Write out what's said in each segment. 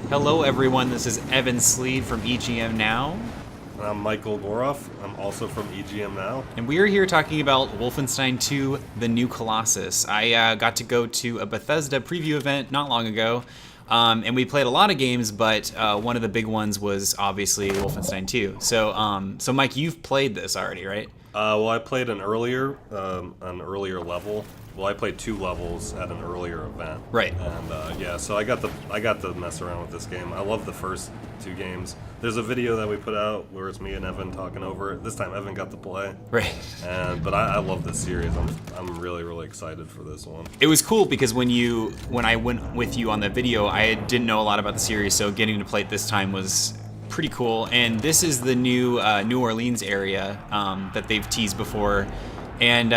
Hello everyone, this is Evan Slead from EGM Now. And I'm Michael Goroff. I'm also from EGM Now. And we are here talking about Wolfenstein II, the new Colossus. I got to go to a Bethesda preview event not long ago, and we played a lot of games, but one of the big ones was obviously Wolfenstein II. So Mike, you've played this already, right? Well, I played an earlier level. Well, I played 2 levels at an earlier event. Right. And yeah, so I got to mess around with this game. I love the first 2 games. There's a video that we put out where it's me and Evan talking over it. This time Evan got to play. Right. But I love this series. I'm really excited for this one. It was cool because when I went with you on the video, I didn't know a lot about the series, so getting to play it this time was pretty cool. And this is the new New Orleans area that they've teased before. And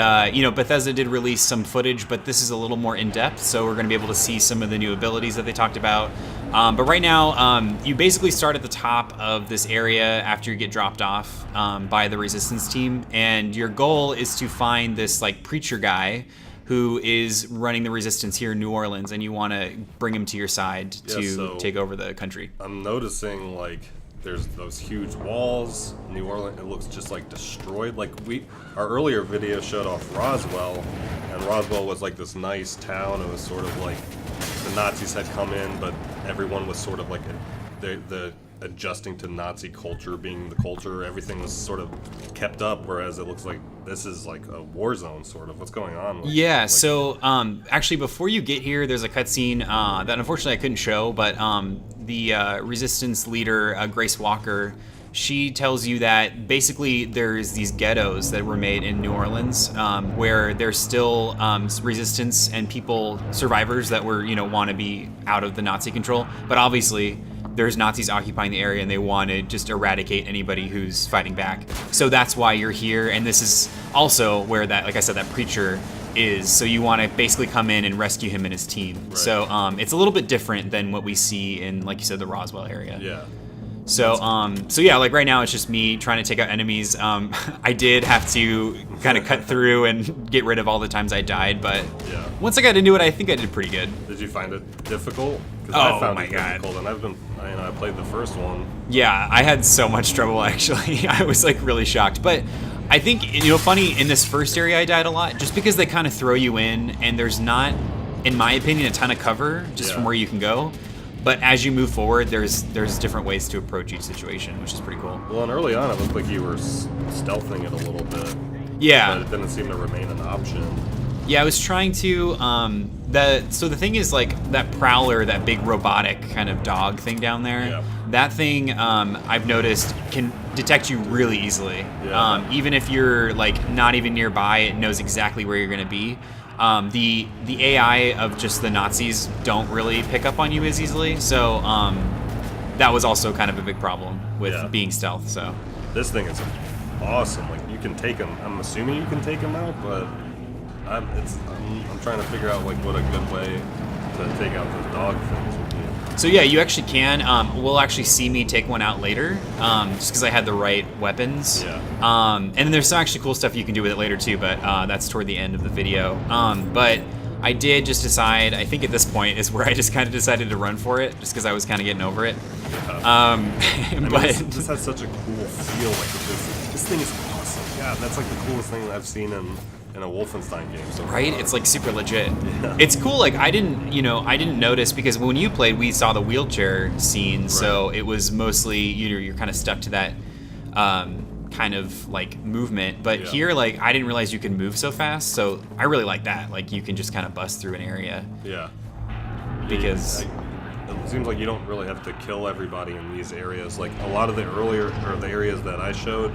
Bethesda did release some footage, but this is a little more in-depth, so we're going to be able to see some of the new abilities that they talked about. But right now, you basically start at the top of this area after you get dropped off by the Resistance team, and your goal is to find this preacher guy who is running the Resistance here in New Orleans, and you want to bring him to your side to take over the country. I'm noticing there's those huge walls. New Orleans, it looks just destroyed. Our earlier video showed off Roswell, and Roswell was this nice town. It was sort of the Nazis had come in, but everyone was sort of the adjusting to Nazi culture being the culture. Everything was sort of kept up, whereas it looks like this is a war zone sort of. What's going on? So actually before you get here, there's a cutscene that unfortunately I couldn't show, but the Resistance leader, Grace Walker, she tells you that basically there's these ghettos that were made in New Orleans where there's still resistance and survivors that were, want to be out of the Nazi control. But obviously there's Nazis occupying the area and they want to just eradicate anybody who's fighting back. So that's why you're here. And this is also where that, like I said, that preacher is. So you want to basically come in and rescue him and his team. Right. So it's a little bit different than what we see in, like you said, the Roswell area. Yeah. So right now it's just me trying to take out enemies. I did have to kind of cut through and get rid of all the times I died, but once I got into it, I think I did pretty good. Did you find it difficult? I found it difficult, and I played the first one. Yeah, I had so much trouble actually. I was really shocked, but I think funny in this first area I died a lot just because they kind of throw you in and there's not, in my opinion, a ton of cover just from where you can go. But as you move forward, there's different ways to approach each situation, which is pretty cool. Well, and early on, it looked like you were stealthing it a little bit. Yeah. But it didn't seem to remain an option. Yeah, I was trying to. So the thing is, that Prowler, that big robotic kind of dog thing down there. Yeah. That thing, I've noticed, can detect you really easily. Yeah. Even if you're not even nearby, it knows exactly where you're going to be. The AI of just the Nazis don't really pick up on you as easily, so that was also kind of a big problem with being stealth. So this thing is awesome. You can take him. I'm assuming you can take him out, but I'm trying to figure out what a good way to take out those dog things would be. So yeah, you actually can. We'll actually see me take one out later, just because I had the right weapons. Yeah. And then there's some actually cool stuff you can do with it later too, but that's toward the end of the video. But I did just decide, I think at this point is where I just kind of decided to run for it, just because I was kind of getting over it. This has such a cool feel. This thing is awesome. God, that's the coolest thing that I've seen in a Wolfenstein game so far. Right? It's super legit. Yeah. It's cool. I didn't notice because when you played, we saw the wheelchair scene, so it was mostly you're kind of stuck to that kind of movement. But here, I didn't realize you can move so fast, so I really like that. You can just kind of bust through an area. Yeah. Because it seems like you don't really have to kill everybody in these areas. A lot of the areas that I showed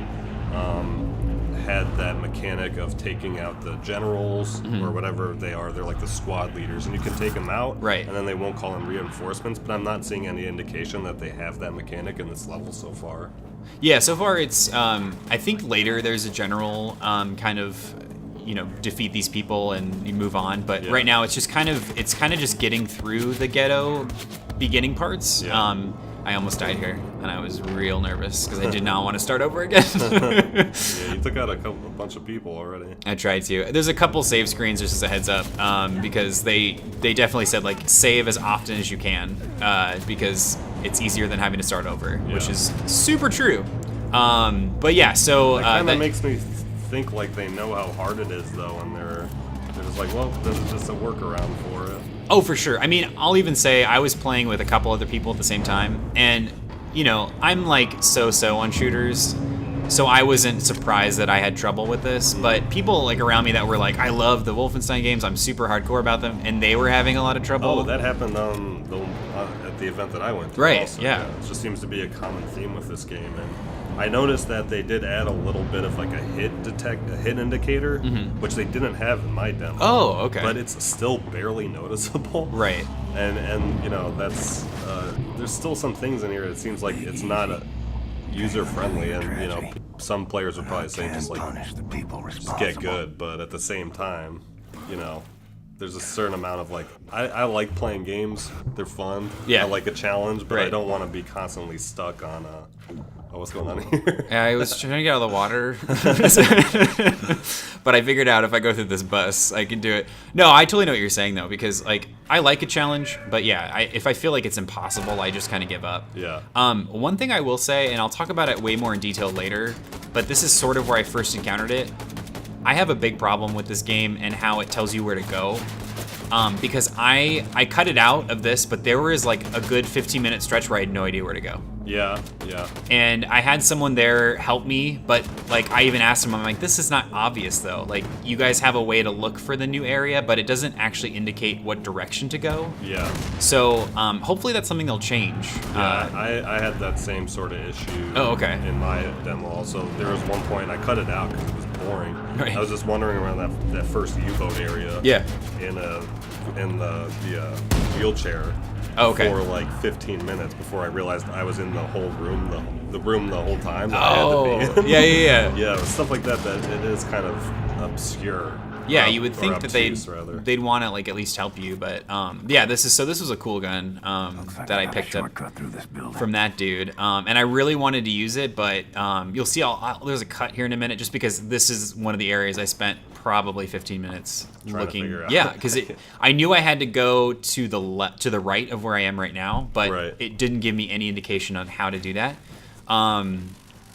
had that mechanic of taking out the generals or whatever they are. They're the squad leaders, and you can take them out, right? And then they won't call them reinforcements. But I'm not seeing any indication that they have that mechanic in this level so far. Yeah, so far it's. I think later there's a general kind of, defeat these people and you move on. But right now it's just kind of just getting through the ghetto beginning parts. Yeah. I almost died here, and I was real nervous because I did not want to start over again. Yeah, you took out a bunch of people already. I tried to. There's a couple save screens, just as a heads up, because they definitely said save as often as you can, because it's easier than having to start over, which Yeah. is super true. But yeah, so It kind that of makes me think like they know how hard it is, though, and they're just like, well, this is just a workaround for it. Oh, for sure. I mean, I'll even say I was playing with a couple other people at the same time, and, you know, I'm like so-so on shooters, so I wasn't surprised that I had trouble with this, but people like around me that were like, I love the Wolfenstein games, I'm super hardcore about them, and they were having a lot of trouble. Oh, that happened at the event that I went to. Right, Also. yeah. It just seems to be a common theme with this game, and I noticed that they did add a little bit of like a hit indicator, which they didn't have in my demo. Oh, okay. But it's still barely noticeable. Right. And you know, that's there's still some things in here. It seems like it's not user friendly, and you know, some players would probably say just like just get good, but at the same time, you know, there's a certain amount of like I like playing games. They're fun. Yeah. I like a challenge, but I Right. don't want to be constantly stuck on what's going on here. I was trying to get out of the water, but I figured out if I go through this bus, I can do it. No, I totally know what you're saying though, because like I like a challenge, but yeah, if I feel like it's impossible, I just kind of give up. Yeah. One thing I will say, and I'll talk about it way more in detail later, but this is sort of where I first encountered it. I have a big problem with this game and how it tells you where to go. Because I cut it out of this, but there was like a good 15-minute stretch where I had no idea where to go. Yeah. And I had someone there help me, but like I even asked him, I'm like, this is not obvious though. Like you guys have a way to look for the new area, but it doesn't actually indicate what direction to go. Yeah. So hopefully that's something they'll change. Yeah, I had that same sort of issue. Oh, okay. In my demo also. There was one point I cut it out because it was boring. Right. I was just wandering around that first U-boat area. Yeah. In the wheelchair. Oh, okay. For like 15 minutes before I realized I was in the whole room, the room the whole time that Oh, I had to be in. yeah. Yeah, stuff like that it is kind of obscure. Yeah, Or you would think that obtuse, rather. they'd want to like at least help you, but yeah, this was a cool gun that I picked up from that dude, and I really wanted to use it, but you'll see there's a cut here in a minute, just because this is one of the areas I spent probably 15 minutes Trying looking. to figure out. Yeah, because I knew I had to go to the right of where I am right now, but Right. it didn't give me any indication on how to do that.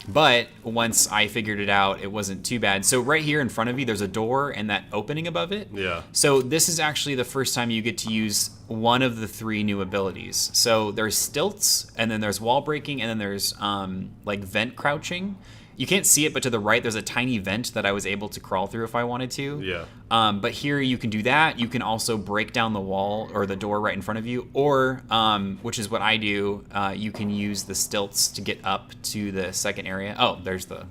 But once I figured it out, it wasn't too bad. So right here in front of you, there's a door and that opening above it. Yeah. So this is actually the first time you get to use one of the 3 new abilities. So there's stilts, and then there's wall breaking, and then there's like vent crouching. You can't see it, but to the right, there's a tiny vent that I was able to crawl through if I wanted to. Yeah. But here you can do that. You can also break down the wall or the door right in front of you, or, which is what I do, you can use the stilts to get up to the second area. Oh, there's the...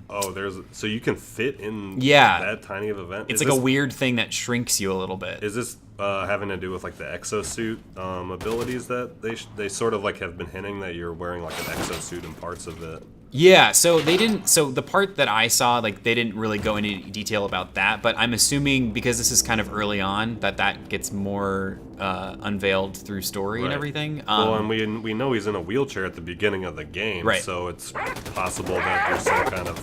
So you can fit in Yeah. that tiny of a vent? It's like a weird thing that shrinks you a little bit. Is this having to do with like the exosuit abilities that they sort of like have been hinting that you're wearing like an exosuit in parts of it? Yeah, so they didn't. So the part that I saw, like, they didn't really go into detail about that. But I'm assuming because this is kind of early on, that gets more unveiled through story and Right. everything. Well, and we know he's in a wheelchair at the beginning of the game, Right. so it's possible that there's some kind of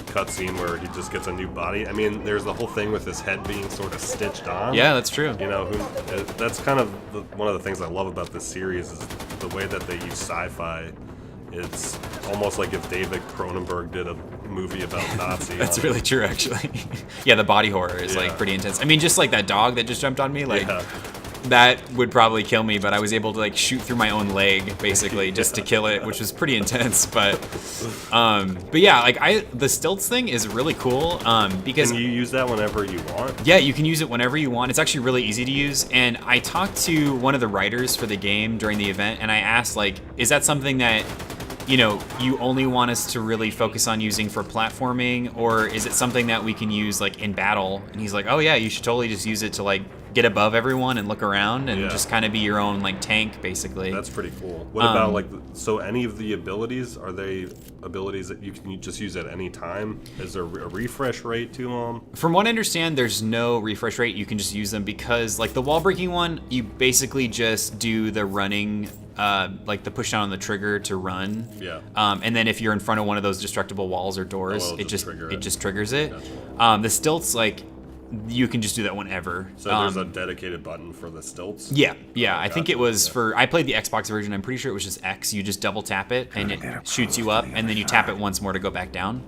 cutscene where he just gets a new body. I mean, there's the whole thing with his head being sort of stitched on. Yeah, that's true. You know, that's kind of one of the things I love about this series is the way that they use sci-fi. It's almost like if David Cronenberg did a movie about Nazi. That's really true, actually. Yeah, the body horror is like Yeah. pretty intense. I mean, just like that dog that just jumped on me, like Yeah. that would probably kill me. But I was able to like shoot through my own leg basically just to kill it, which was pretty intense. But yeah, like the stilts thing is really cool because Can you use that whenever you want? yeah, you can use it whenever you want. It's actually really easy to use. And I talked to one of the writers for the game during the event, and I asked, like, is that something that, you know, you only want us to really focus on using for platforming, or is it something that we can use, like, in battle? And he's like, oh, yeah, you should totally just use it to, like, get above everyone and look around and Yeah. just kind of be your own, like, tank, basically. That's pretty cool. What about like so any of the abilities, are they abilities that you can just use at any time? Is there a refresh rate to them? From what I understand, there's no refresh rate. You can just use them because, like, the wall breaking one, you basically just do the running, like the push down on the trigger to run. Yeah. And then if you're in front of one of those destructible walls or doors, it'll it just trigger it it. just triggers it. Gotcha. The stilts, like, you can just do that whenever. So there's a dedicated button for the stilts? Yeah. I think it was for... I played the Xbox version. I'm pretty sure it was just X. You just double tap it, and it shoots you up, and then you tap it once more to go back down.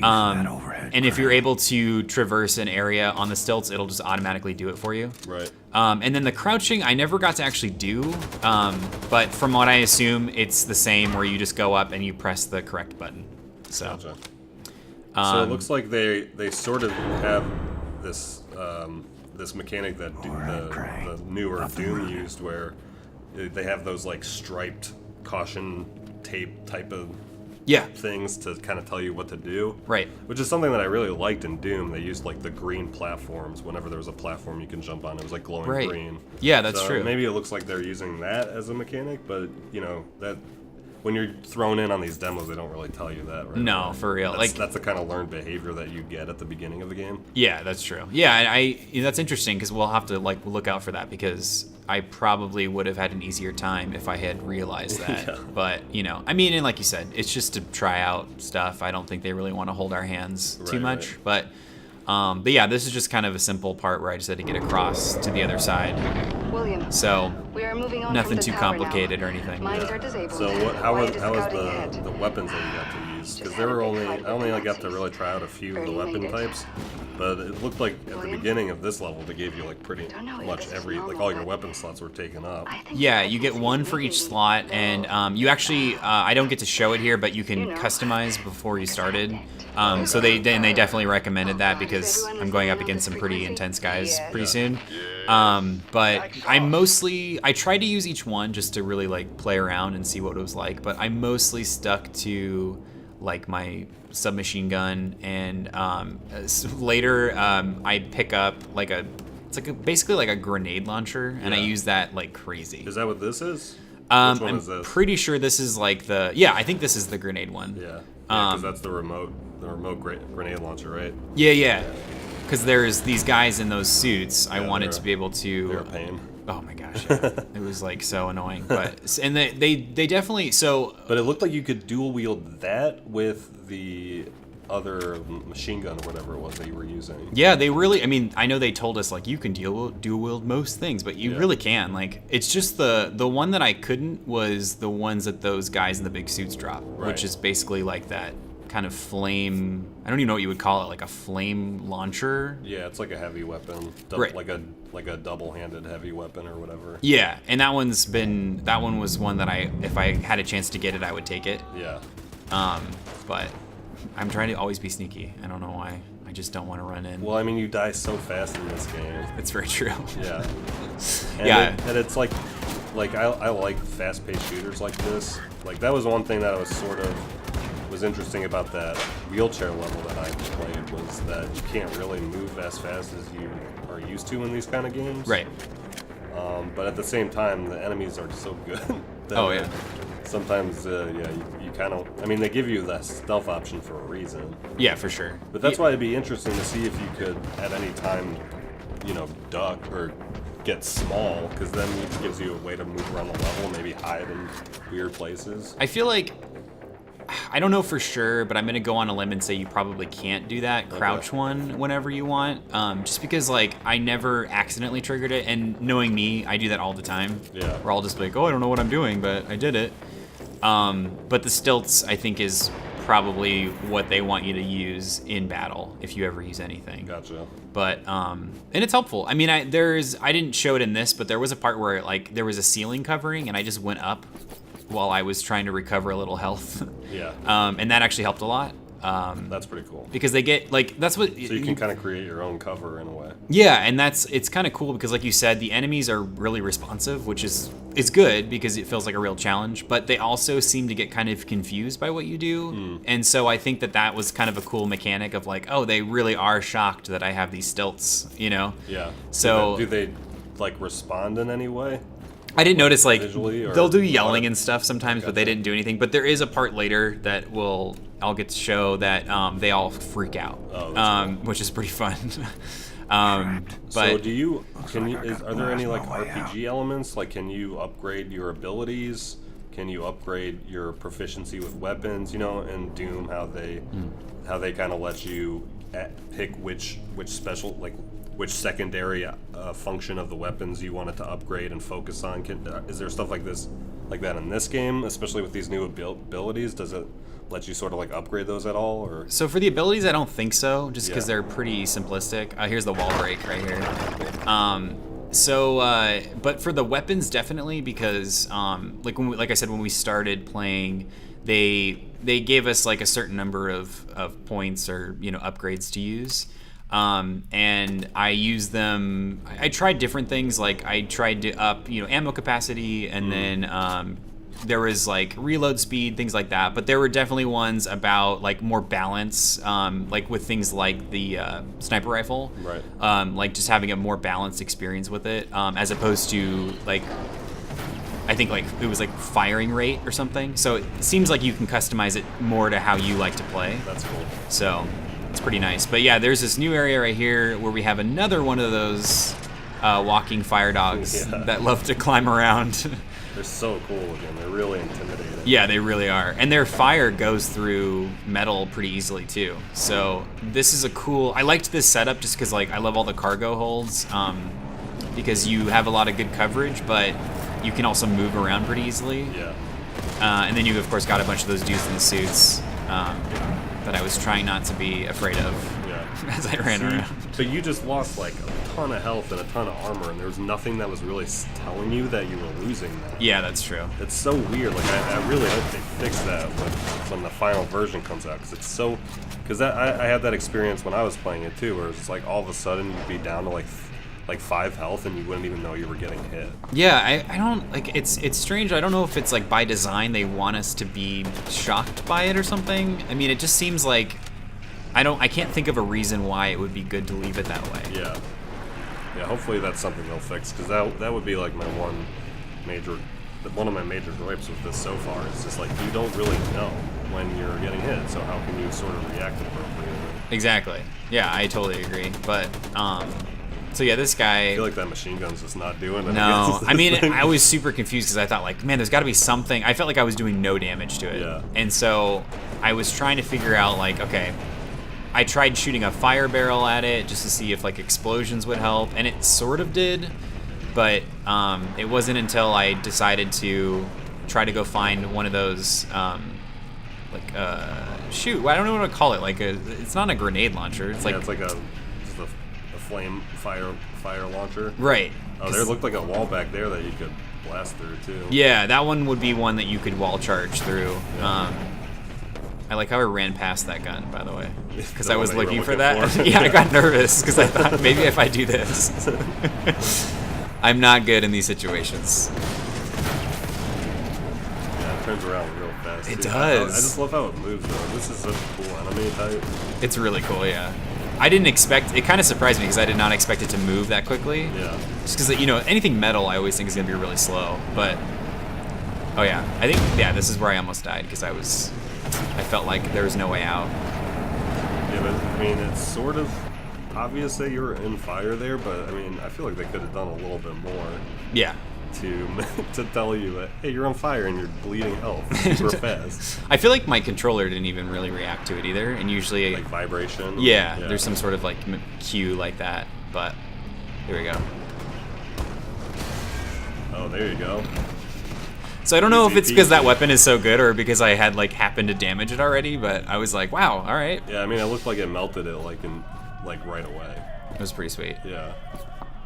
And if you're able to traverse an area on the stilts, it'll just automatically do it for you. Right. And then the crouching, I never got to actually do, but from what I assume, it's the same where you just go up and you press the correct button. So, gotcha. So it looks like they sort of have this this mechanic that the newer Doom used, where they have those like striped caution tape type of things to kind of tell you what to do. Right. Which is something that I really liked in Doom. They used like the green platforms. Whenever there was a platform you can jump on, it was like glowing green. Yeah, that's true. Maybe it looks like they're using that as a mechanic, but you know, that when you're thrown in on these demos, they don't really tell you that, right? No, for real. That's the kind of learned behavior that you get at the beginning of the game. Yeah, that's true. Yeah, I that's interesting because we'll have to like look out for that, because I probably would have had an easier time if I had realized that. Yeah. But, you know, I mean, and like you said, it's just to try out stuff. I don't think they really want to hold our hands too much. Right. But yeah, this is just kind of a simple part where I just had to get across to the other side. William, so we are moving on nothing from the too tower complicated now. or anything. Mines are disabled. So how was Scouting ahead. the weapons that you got to use? Because I only got to really try out a few of the weapon types, but it looked like at the beginning of this level they gave you like pretty much all your weapon slots were taken up. Yeah, you get one for each slot, and you actually I don't get to show it here, but you can customize before you started. So they definitely recommended that, because I'm going up against some pretty intense guys pretty soon. But I tried to use each one just to really like play around and see what it was like, but I mostly stuck to like my submachine gun, and later I pick up like basically like a grenade launcher, and I use that like crazy. Is that what this is? I'm Which one is this? pretty sure this is like I think this is the grenade one. Yeah, because that's the remote grenade launcher, right? Yeah. Because there's these guys in those suits. I wanted to be able to. They're a pain. Oh my gosh, it was like so annoying. But and they definitely so. But it looked like you could dual wield that with the other machine gun or whatever it was that you were using. Yeah, they really. I mean, I know they told us like you can dual wield most things, but you really can. Like it's just the one that I couldn't was the ones that those guys in the big suits drop, which is basically like that kind of flame. I don't even know what you would call it, like a flame launcher. Yeah, it's like a heavy weapon, like a double-handed heavy weapon or whatever. Yeah, and that one was one that if I had a chance to get it, I would take it. Yeah. But I'm trying to always be sneaky. I don't know why. I just don't want to run in. Well, I mean, you die so fast in this game. It's very true. Yeah. And it's like I like fast-paced shooters like this. Like that was one thing that was interesting about that wheelchair level that I played, was that you can't really move as fast as you are used to in these kind of games. Right. But at the same time, the enemies are so good. That sometimes, you kind of. I mean, they give you that stealth option for a reason. Yeah, for sure. But that's why it'd be interesting to see if you could, at any time, duck or get small, because then it gives you a way to move around the level, maybe hide in weird places. I feel like, I don't know for sure, but I'm gonna go on a limb and say you probably can't do that crouch one whenever you want, just because like I never accidentally triggered it, and knowing me, I do that all the time. Yeah. Where I'll just be like, oh, I don't know what I'm doing, but I did it. But the stilts, I think, is probably what they want you to use in battle if you ever use anything. Gotcha. But and it's helpful. I mean, I didn't show it in this, but there was a part where like there was a ceiling covering, and I just went up while I was trying to recover a little health. Yeah. And that actually helped a lot. That's pretty cool. Because they get like that's what. So you can kind of create your own cover in a way. Yeah, and it's kind of cool because, like you said, the enemies are really responsive, which is good because it feels like a real challenge. But they also seem to get kind of confused by what you do, and so I think that was kind of a cool mechanic of like, oh, they really are shocked that I have these stilts, Yeah. So do they like respond in any way? I didn't notice, like, visually, or they'll do yelling and stuff sometimes, but they didn't do anything. But there is a part later that I'll get to show that they all freak out, which is pretty fun. But so are there any like RPG elements? Like, can you upgrade your abilities? Can you upgrade your proficiency with weapons? In Doom, how they kind of let you pick which special, like which secondary function of the weapons you wanted to upgrade and focus on? Is there stuff like that in this game, especially with these new abilities? Does it let you sort of like upgrade those at all, or? So for the abilities, I don't think so, just because Yeah. they're pretty simplistic. Here's the wall break right here. But for the weapons, definitely, because like I said, when we started playing, they gave us like a certain number of points or upgrades to use. And I used them. I tried different things. Like I tried to up ammo capacity, and then there was like reload speed, things like that. But there were definitely ones about like more balance, like with things like the sniper rifle, Right. like just having a more balanced experience with it, as opposed to like, I think like it was like firing rate or something. So it seems like you can customize it more to how you like to play. That's cool. So it's pretty nice. But yeah, there's this new area right here where we have another one of those walking fire dogs Yeah. that love to climb around. They're so cool looking. They're really intimidating. Yeah, they really are. And their fire goes through metal pretty easily too. So this is a cool, I liked this setup just because like I love all the cargo holds, because you have a lot of good coverage, but you can also move around pretty easily. Yeah. And then you of course got a bunch of those dudes in the suits that I was trying not to be afraid of Yeah. as I ran around. But you just lost like a ton of health and a ton of armor, and there was nothing that was really telling you that you were losing that. Yeah, that's true. It's so weird. Like I really hope they fix that when the final version comes out, because it's so. Because I had that experience when I was playing it too, where it's just like all of a sudden you'd be down to like 5 health and you wouldn't even know you were getting hit. Yeah, I don't like it's strange. I don't know if it's like by design they want us to be shocked by it or something. I mean, it just seems like I can't think of a reason why it would be good to leave it that way. Yeah. Yeah. Hopefully that's something they'll fix, because that would be like one of my major gripes with this so far. Is just like you don't really know when you're getting hit, so how can you sort of react appropriately? Exactly. Yeah, I totally agree. But so yeah, this guy. I feel like that machine gun's just not doing it. No, I mean, thing. I was super confused because I thought, like, man, there's got to be something. I felt like I was doing no damage to it. Yeah. And so I was trying to figure out, like, okay, I tried shooting a fire barrel at it just to see if, like, explosions would help, and it sort of did, but it wasn't until I decided to try to go find one of those, shoot, I don't know what to call it. Like, it's not a grenade launcher. It's like, yeah, it's like just a flame fire launcher. right. Oh, there looked like a wall back there that you could blast through too. Yeah, that one would be one that you could wall charge through. I like how I ran past that gun, by the way, because The I one was that you were looking for looking that. for. Yeah, I got nervous because I thought maybe if I do this, I'm not good in these situations. Yeah, it turns around real fast. It too. does. I just love how it moves though. This is such a cool enemy type. It's really cool, yeah. I didn't expect it. Kind of surprised me because I did not expect it to move that quickly. Yeah. Just because anything metal, I always think is gonna be really slow. But oh yeah, I think this is where I almost died because I felt like there was no way out. Yeah, but I mean, it's sort of obvious that you're in fire there, but I mean, I feel like they could have done a little bit more Yeah. to tell you that, hey, you're on fire and you're bleeding health super fast. I feel like my controller didn't even really react to it either, and usually, Like vibration. yeah, there's some sort of like cue like that. But here we go. Oh, there you go. So I don't know if Easy it's because that peasy. weapon is so good or because I had like happened to damage it already, but I was like, wow, all right, Yeah, I mean, it looked like it melted it like right away. it was pretty sweet. Yeah.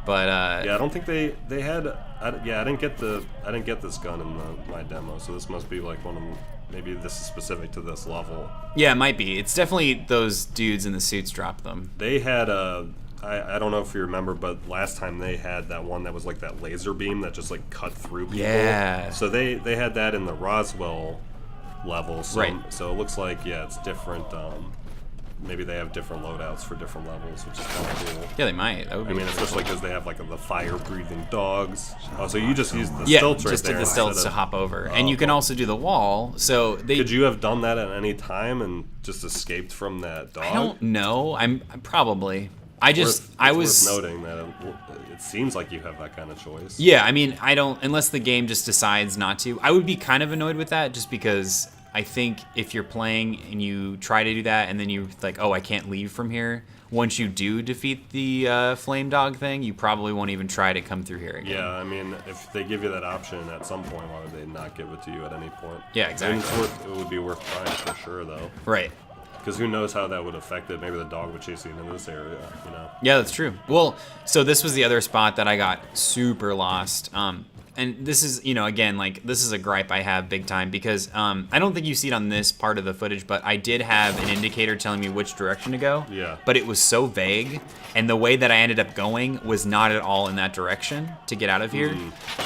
But Yeah, I don't think they had. I didn't get this gun in my demo, so this must be like one of them. Maybe this is specific to this level. yeah, it might be. It's definitely those dudes in the suits dropped them. They had I don't know if you remember, but last time they had that one that was like that laser beam that just like cut through people. Yeah. So they had that in the Roswell level. So, Right. So it looks like it's different. Maybe they have different loadouts for different levels, which is kind of cool. Yeah, they might. That would I be mean, especially because they have like the fire-breathing dogs. Oh, so you just used the yeah, stilts right just there did the stilts instead to of- hop over, Oh, and you can cool. also do the wall. So they. Could you have done that at any time and just escaped from that dog? I don't know. I'm probably. I just. It's I was. worth noting that it seems like you have that kind of choice. Yeah, I mean, I don't unless the game just decides not to. I would be kind of annoyed with that just because I think if you're playing and you try to do that and then you're like, oh, I can't leave from here, once you do defeat the flame dog thing, you probably won't even try to come through here again. Yeah, I mean, if they give you that option at some point, why would they not give it to you at any point? Yeah, exactly. And it would be worth trying for sure, though. Right. Because who knows how that would affect it? Maybe the dog would chase you into this area, you know? Yeah, that's true. Well, so this was the other spot that I got super lost. And this is, you know, again, like, this is a gripe I have big time because I don't think you see it on this part of the footage, but I did have an indicator telling me which direction to go. Yeah. But it was so vague, and the way that I ended up going was not at all in that direction to get out of here.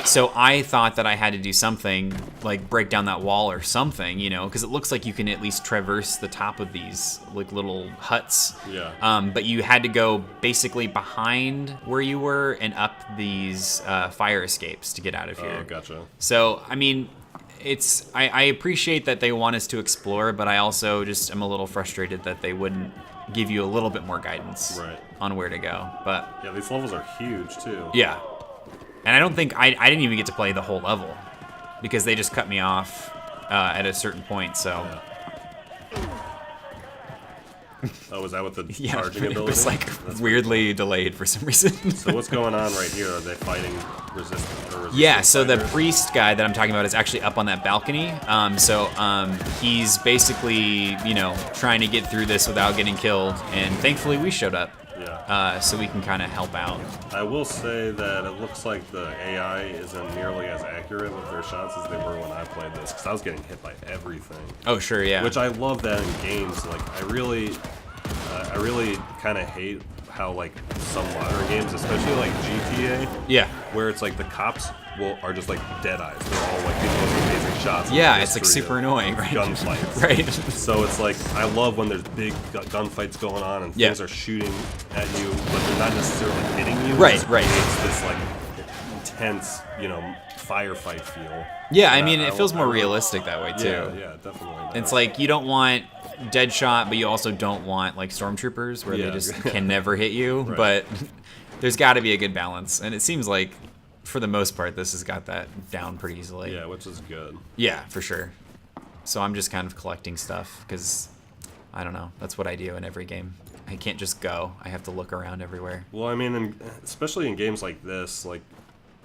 So I thought that I had to do something, like break down that wall or something, you know, because it looks like you can at least traverse the top of these, like, little huts. Yeah. But you had to go basically behind where you were and up these fire escapes to get out of here. Oh, gotcha. So, I mean, I appreciate that they want us to explore, but I also just am a little frustrated that they wouldn't give you a little bit more guidance on where to go. But yeah, these levels are huge too. yeah, and I don't think I didn't even get to play the whole level because they just cut me off at a certain point. So. Yeah. Oh, was that with the Yeah, charging ability? it was like That's weirdly delayed for some reason. So what's going on right here? Are they fighting resistance? Yeah, so the fighters? priest guy that I'm talking about is actually up on that balcony. He's basically, you know, trying to get through this without getting killed, and thankfully we showed up. Yeah. So we can kind of help out. I will say that it looks like the AI isn't nearly as accurate with their shots as they were when I played this, because I was getting hit by everything. Oh, sure, yeah. Which I love that in games. Like, I really kind of hate how, like, some modern games, especially like GTA, yeah. where it's like the cops are just like dead eyes. They're all like the most amazing shots. Yeah, it's like super annoying, right? Gunfights. Right. So it's like, I love when there's big gunfights going on and things are shooting at you, but they're not necessarily hitting you. Right, It's right. this like intense, you know, firefight feel. Yeah, I And mean, it feels more realistic that way, too. Yeah, definitely. It's like, you don't want Deadshot, but you also don't want, like, stormtroopers, where they just can never hit you. Right. But there's got to be a good balance. And it seems like, for the most part, this has got that down pretty easily. Yeah, which is good. Yeah, for sure. So I'm just kind of collecting stuff, because, I don't know, that's what I do in every game. I can't just go. I have to look around everywhere. Well, I mean, especially in games like this, like,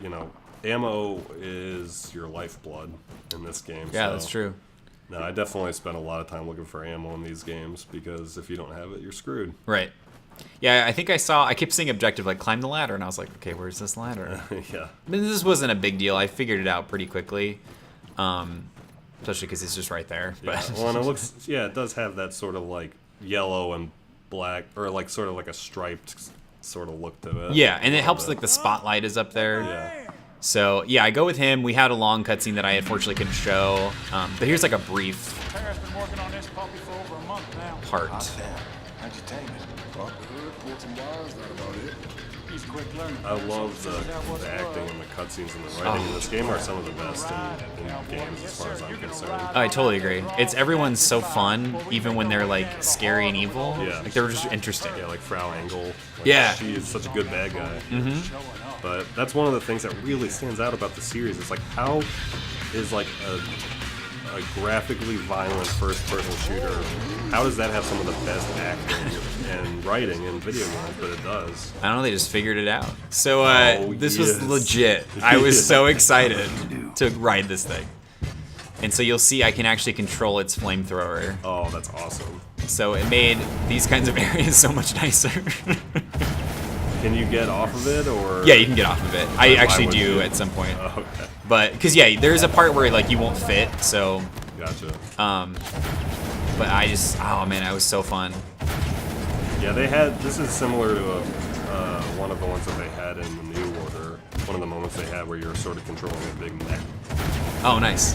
you know, ammo is your lifeblood in this game. Yeah, so. that's true. No, I definitely spend a lot of time looking for ammo in these games, because if you don't have it, you're screwed. Right. Yeah, I think I kept seeing objective, like, climb the ladder, and I was like, okay, where's this ladder? Yeah. I mean, this wasn't a big deal. I figured it out pretty quickly, especially because it's just right there. Yeah. But Well, and it looks, yeah, it does have that sort of like yellow and black, or like sort of like a striped sort of look to it. yeah, and it helps, like, the spotlight is up there. Yeah. So, yeah, I go with him. We had a long cutscene that I unfortunately couldn't show, but here's, like, a brief Tara's been working on this puppy for over a month now. part. How'd you tame it? Well, good, pulled some wires, that about it. He's a quick learner. I love the acting and the cutscenes and the writing in this game are some of the best in games as far as I'm concerned. I totally agree. Everyone's so fun, even when they're, like, scary and evil. Yeah. Like, they're just interesting. Yeah, like Frau Engel. Like, Yeah. She is such a good bad guy. But that's one of the things that really stands out about the series. It's like, how is like a graphically violent first-person shooter, how does that have some of the best acting and writing in video games? But it does. I don't know, they just figured it out. So, this was yes. legit. I was so excited to ride this thing. And so you'll see I can actually control its flamethrower. Oh, that's awesome. So it made these kinds of areas so much nicer. Can you get off of it, or? Yeah, you can get off of it. I Why actually would do you? at some point. Oh, okay. But, because, yeah, there's a part where, like, you won't fit, so, Gotcha. but I just, oh, man, it was so fun. Yeah, this is similar to one of the ones that they had in the New Order. One of the moments they had where you're sort of controlling a big mech. Oh, nice.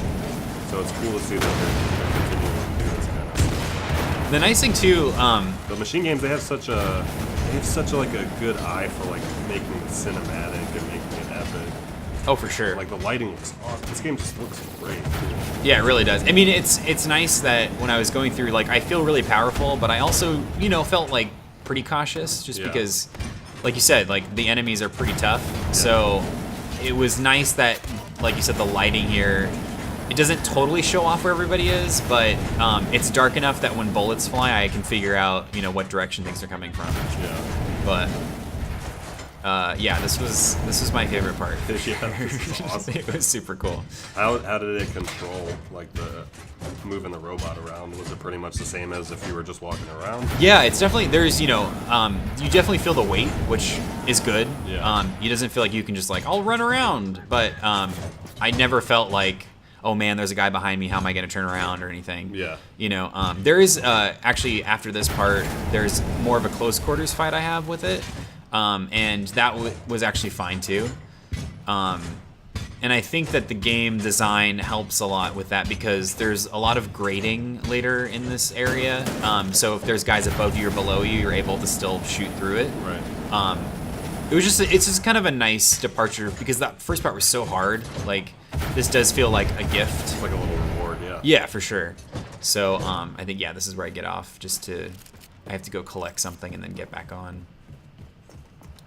So it's cool to see that they're continuing to do this kind of stuff. The nice thing, too, The machine games, they have such a like a good eye for like making it cinematic and making it epic. oh, for sure. Like the lighting looks awesome. This game just looks great. Yeah, it really does. I mean, it's nice that when I was going through, like, I feel really powerful, but I also, you know, felt, like, pretty cautious, just Yeah. because, like you said, like, the enemies are pretty tough. So it was nice that, like you said, the lighting here it doesn't totally show off where everybody is, but it's dark enough that when bullets fly, I can figure out, you know, what direction things are coming from. Yeah. But yeah, this was my favorite part. Yeah, this is awesome. It was super cool. How did it control, like, the moving the robot around? Was it pretty much the same as if you were just walking around? Yeah, it's definitely, there's, you know, you definitely feel the weight, which is good. Yeah. It doesn't feel like you can just like, I'll run around, but I never felt like, oh man, there's a guy behind me, how am I gonna turn around or anything? Yeah. You know, there is actually, after this part, there's more of a close quarters fight I have with it, and that was actually fine too. And I think that the game design helps a lot with that because there's a lot of grading later in this area. So if there's guys above you or below you, you're able to still shoot through it. Right. It's just kind of a nice departure because that first part was so hard. Like, this does feel like a gift. It's like a little reward, yeah. Yeah, for sure. So I think, yeah, this is where I get off I have to go collect something and then get back on.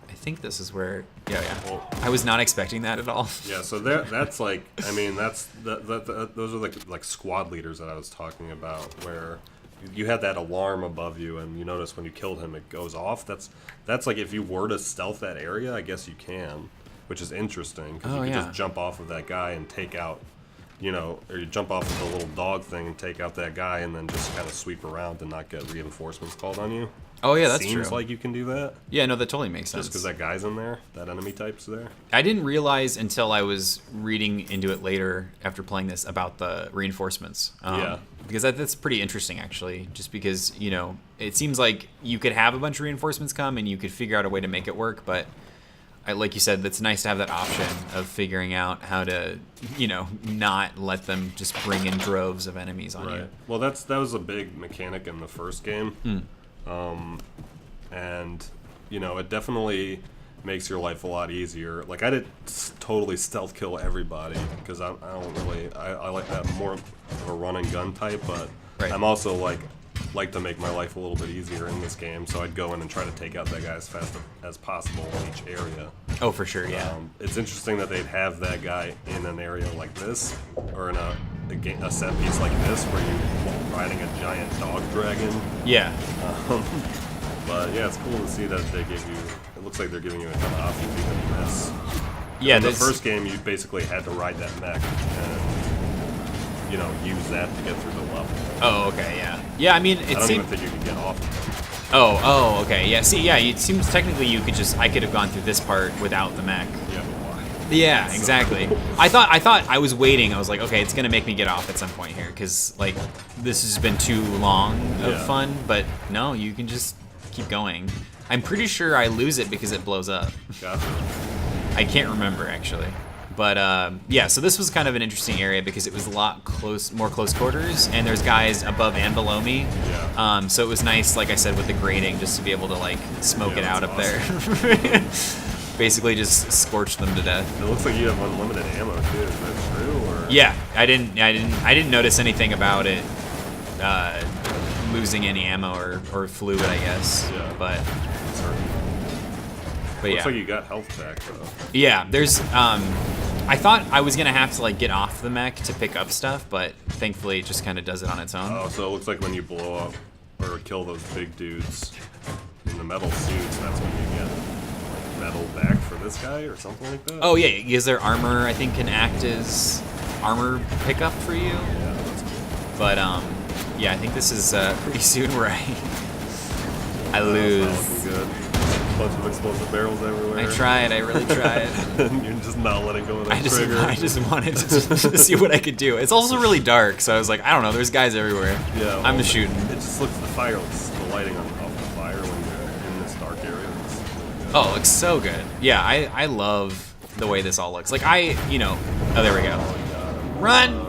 I think this is where, yeah. Well, I was not expecting that at all. Yeah, so that's like, I mean, those are like squad leaders that I was talking about, where you had that alarm above you, and you notice when you killed him, it goes off. That's like if you were to stealth that area, I guess you can, which is interesting because you can just jump off of that guy and take out, you know, or you jump off of the little dog thing and take out that guy, and then just kind of sweep around and not get reinforcements called on you. Oh yeah, that's Seems true. like you can do that. Yeah, no, that totally makes sense. Just because that guy's in there, that enemy type's there. I didn't realize until I was reading into it later after playing this about the reinforcements. Yeah. Because that's pretty interesting, actually. Just because, you know, it seems like you could have a bunch of reinforcements come and you could figure out a way to make it work, but like you said, it's nice to have that option of figuring out how to, you know, not let them just bring in droves of enemies on you. Well, that was a big mechanic in the first game. And, you know, it definitely makes your life a lot easier. Like, I didn't totally stealth kill everybody because I don't really, I like that more of a run and gun type, but I'm also like to make my life a little bit easier in this game, so I'd go in and try to take out that guy as fast as possible in each area. Oh, for sure, yeah. It's interesting that they'd have that guy in an area like this, or in a set piece like this, where you're riding a giant dog dragon. Yeah. But yeah, it's cool to see that they give you. It looks like they're giving you a ton of options even in this. Yeah. In the first game, you basically had to ride that mech and, you know, use that to get through the level. Oh, okay, yeah. Yeah, I mean, I don't even think you could get off of it. Oh, okay. Yeah, see, yeah, it seems technically I could have gone through this part without the mech. Yeah, but why? Yeah, exactly. I thought I was waiting. I was like, okay, it's gonna make me get off at some point here, because like this has been too long of fun. But no, you can just keep going. I'm pretty sure I lose it because it blows up. Gotcha. I can't remember actually, but yeah. So this was kind of an interesting area because it was a lot more close quarters, and there's guys above and below me. Yeah. So it was nice, like I said, with the grading, just to be able to like smoke it out up there. Basically, just scorch them to death. It looks like you have unlimited ammo too. Is that true? Or? Yeah, I didn't notice anything about it losing any ammo or fluid, I guess. Yeah. But Looks yeah. like you got health back though. Yeah, there's I thought I was gonna have to like get off the mech to pick up stuff, but thankfully it just kind of does it on its own. Oh, so it looks like when you blow up or kill those big dudes in the metal suits, that's when you get metal back for this guy or something like that? Oh yeah, is there armor I think can act as armor pickup for you? Yeah, that's cool. But yeah, I think this is pretty soon where I lose. That's not looking good. Bunch of explosive barrels everywhere. I tried, I really tried. You're just not letting go of that trigger. I just wanted to see what I could do. It's also really dark, so I was like, I don't know, there's guys everywhere. Yeah, well, I'm just shooting. It just looks, the lighting off the fire when you're in this dark area. It's really good. Oh, it looks so good. Yeah, I love the way this all looks. Like oh, there we go. Run!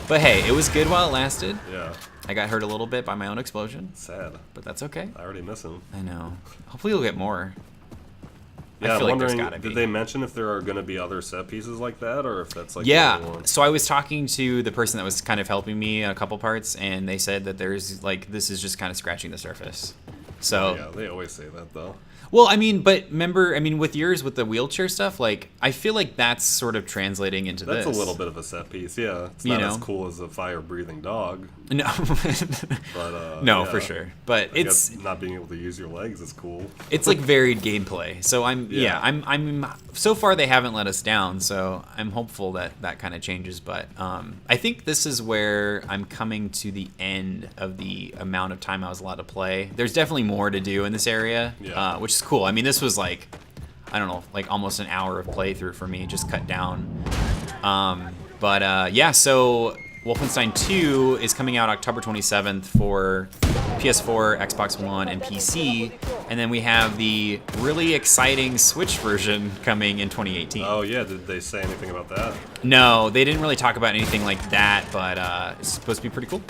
But hey, it was good while it lasted. Yeah. I got hurt a little bit by my own explosion, Sad. but that's okay. I already miss him. I know. Hopefully we'll get more. Yeah, I feel I'm like there's wondering, gotta be. did they mention if there are going to be other set pieces like that, or if that's like the Yeah, only one? so I was talking to the person that was kind of helping me in a couple parts, and they said that there's like, this is just kind of scratching the surface. So Yeah, they always say that though. Well, I mean, but remember, I mean, with yours, with the wheelchair stuff, like, I feel like that's sort of translating into That's this. a little bit of a set piece, yeah. It's You not know? as cool as a fire-breathing dog, No, but no, yeah. for sure. But I it's guess not being able to use your legs is cool. it's like varied gameplay. So Yeah. I'm so far they haven't let us down. So I'm hopeful that that kind of changes. But I think this is where I'm coming to the end of the amount of time I was allowed to play. There's definitely more to do in this area, Yeah. which is cool. I mean, this was like, I don't know, like almost an hour of playthrough for me, just cut down. Yeah, so Wolfenstein 2 is coming out October 27th for PS4, Xbox One, and PC. And then we have the really exciting Switch version coming in 2018. Oh yeah, did they say anything about that? No, they didn't really talk about anything like that, but it's supposed to be pretty cool.